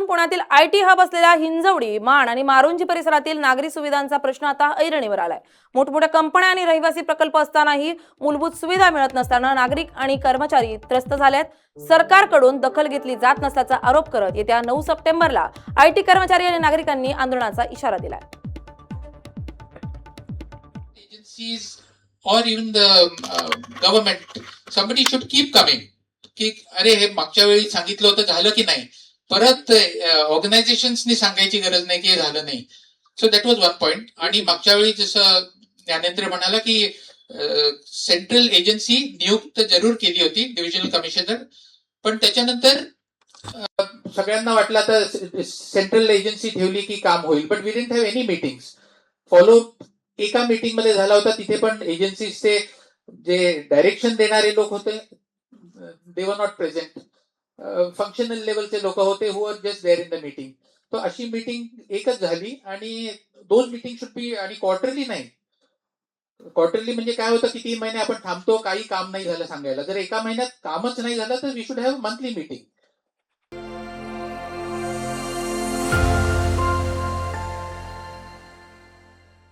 पुण्यातील IT hub असलेल्या हिंजवडी, माण आणि मारुंजी परिसरातील नागरी सुविधांचा प्रश्न आता ऐरणीवर आलाय. मोठमोठ्या कंपन्या आणि रहिवासी प्रकल्प असतानाही मूलभूत सुविधा मिळत नसताना नागरिक आणि कर्मचारी त्रस्त झालेत. सरकारकडून दखल घेतली जात नसल्याचा आरोप करत येत्या 9 सप्टेंबरला आयटी कर्मचारी आणि नागरिकांनी आंदोलनाचा इशारा दिलाय. Agencies or even the government, somebody should keep coming की अरे हे मागच्या वेळी सांगितलं होतं झालं की नाही, परत ऑर्गनायझेशन्सनी सांगायची गरज नाही की हे झालं नाही. So that was one point. आणि मागच्या वेळी जसं ज्ञानेंद्र म्हणाला की सेंट्रल एजन्सी नियुक्त जरूर केली होती, डिव्हिजनल कमिशनर, पण त्याच्यानंतर सगळ्यांना वाटलं तर सेंट्रल एजन्सी ठेवली की काम होईल, but we didn't have any meetings. Follow एका मीटिंग मध्ये झाला होता, तिथे पण एजन्सीचे जे डायरेक्शन देणारे लोक होते दे वर नॉट प्रेझेंट. फंक्शनल लेवलचे लोक होते who are just there in the meeting. तो अशी मीटिंग एकच झाली आणि दोन मीटिंग शुड बी, आणि क्वार्टरली नाही. क्वार्टरली म्हणजे काय होतं की 3 महिने आपण थांबतो, काही काम नाही झालं सांगायला. जर एका महिन्यात कामच नाही झालं तर we should have monthly meeting.